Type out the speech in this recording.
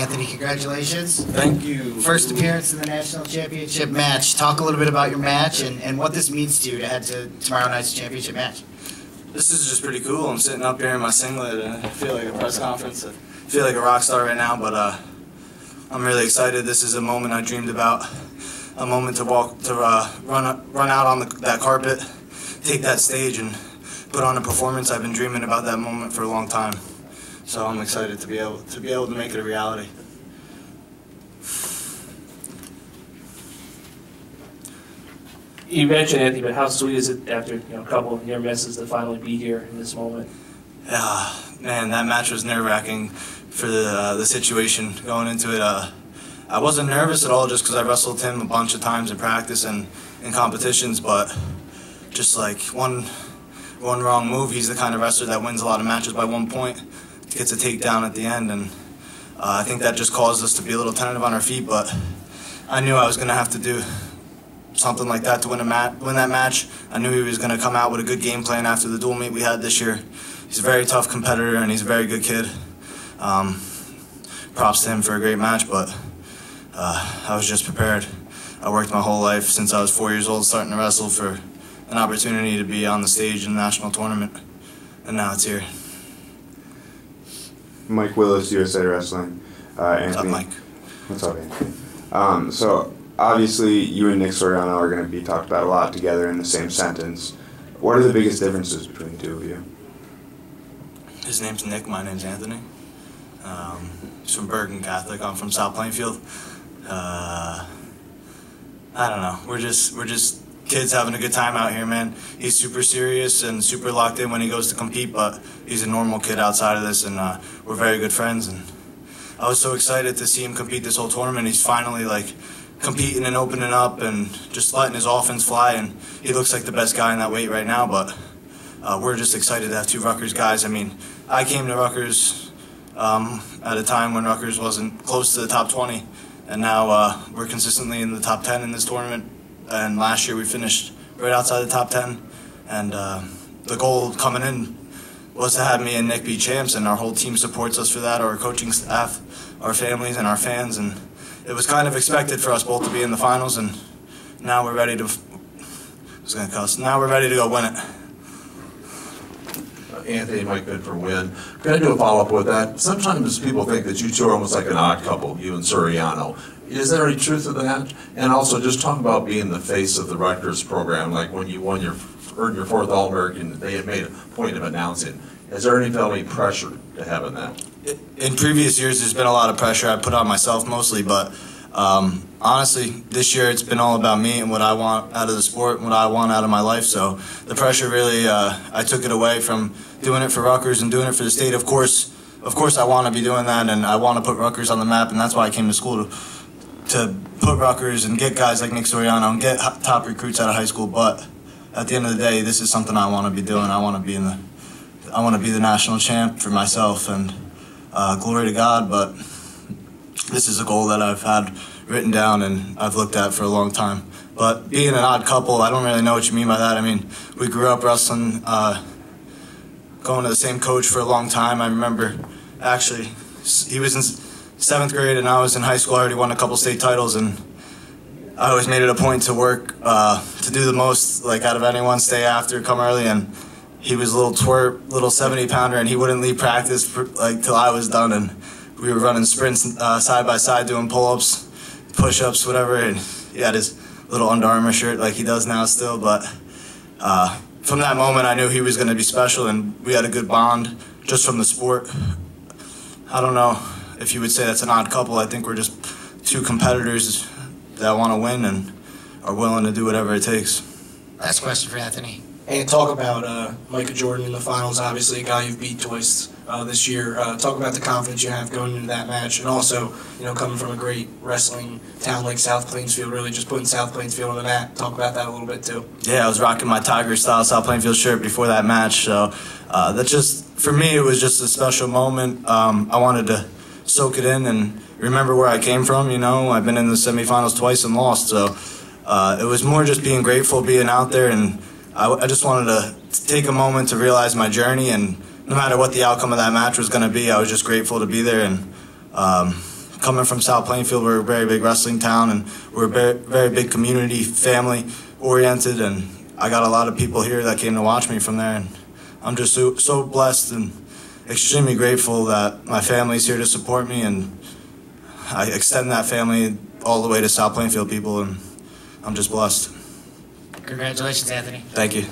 Anthony, congratulations. Thank you. First appearance in the national championship match. Talk a little bit about your match and what this means to you to head to tomorrow night's championship match. This is just pretty cool. I'm sitting up here in my singlet and I feel like a press conference. I feel like a rock star right now, but I'm really excited. This is a moment I dreamed about. A moment to run out on that carpet, take that stage, and put on a performance. I've been dreaming about that moment for a long time. So I'm excited to be able to make it a reality. You mentioned Anthony, but how sweet is it after a couple of near misses to finally be here in this moment? Yeah, man, that match was nerve-wracking for the situation going into it. I wasn't nervous at all just because I wrestled him a bunch of times in practice and in competitions, but just like one wrong move, he's the kind of wrestler that wins a lot of matches by 1 point, gets a takedown at the end, and I think that just caused us to be a little tentative on our feet, but I knew I was going to have to do something like that to win that match. I knew he was going to come out with a good game plan after the dual meet we had this year. He's a very tough competitor and he's a very good kid. Props to him for a great match, but I was just prepared. I worked my whole life since I was 4 years old starting to wrestle for an opportunity to be on the stage in the national tournament, and now it's here. Mike Willis, USA Wrestling. Anthony. What's up, Mike? What's up, Anthony? So obviously you and Nick Soriano are going to be talked about a lot together in the same sentence. What are the biggest differences between the two of you? His name's Nick, my name's Anthony. He's from Bergen Catholic, I'm from South Plainfield. I don't know, we're just kids having a good time out here, man. He's super serious and super locked in when he goes to compete, but he's a normal kid outside of this, and we're very good friends. And I was so excited to see him compete this whole tournament. He's finally like competing and opening up and just letting his offense fly, and he looks like the best guy in that weight right now, but we're just excited to have two Rutgers guys. I mean, I came to Rutgers at a time when Rutgers wasn't close to the top 20, and now we're consistently in the top 10 in this tournament, and last year we finished right outside the top 10, and the goal coming in was to have me and Nick be champs, and our whole team supports us for that, our coaching staff, our families, and our fans, and it was kind of expected for us both to be in the finals, and now we're ready to, now we're ready to go win it. Anthony, Mike Bid for Win. Can I do a follow-up with that? Sometimes people think that you two are almost like an odd couple, you and Soriano. Is there any truth to that? And also, just talk about being the face of the Rutgers program, like when you earned your fourth All-American, they had made a point of announcing. Has there felt any pressure to having that? In previous years, there's been a lot of pressure I put on myself mostly, but honestly, this year it's been all about me and what I want out of the sport and what I want out of my life. So the pressure really, I took it away from doing it for Rutgers and doing it for the state. Of course, I want to be doing that, and I want to put Rutgers on the map, and that's why I came to school to put Rutgers and get guys like Nick Soriano and get top recruits out of high school. But at the end of the day, this is something I want to be doing. I want to be the national champ for myself, and glory to God. But this is a goal that I've had written down and I've looked at for a long time. But being an odd couple, I don't really know what you mean by that. I mean, we grew up wrestling, going to the same coach for a long time. I remember, actually, he was in 7th grade and I was in high school. I already won a couple state titles, and I always made it a point to work, to do the most, like out of anyone, stay after, come early, and he was a little twerp, little 70-pounder, and he wouldn't leave practice till I was done, and we were running sprints side by side, doing pull-ups, push-ups, whatever, and he had his little Under Armour shirt like he does now still, but from that moment I knew he was going to be special, and we had a good bond just from the sport. I don't know if you would say that's an odd couple. I think we're just two competitors that want to win and are willing to do whatever it takes. Last question for Anthony. And talk about Micah Jordan in the finals, obviously a guy you've beat twice this year. Talk about the confidence you have going into that match, and also, coming from a great wrestling town like South Plainfield, really just putting South Plainfield on the map. Talk about that a little bit too. Yeah, I was rocking my Tiger-style South Plainfield shirt before that match, so that just, for me, it was just a special moment. I wanted to soak it in and remember where I came from. I've been in the semifinals twice and lost, so it was more just being grateful, being out there, and I just wanted to take a moment to realize my journey, and no matter what the outcome of that match was going to be, I was just grateful to be there, and coming from South Plainfield, we're a very big wrestling town, and we're a very, very big community, family-oriented, and I got a lot of people here that came to watch me from there, and I'm just so blessed and extremely grateful that my family's here to support me, and I extend that family all the way to South Plainfield people, and I'm just blessed. Congratulations, Anthony. Thank you.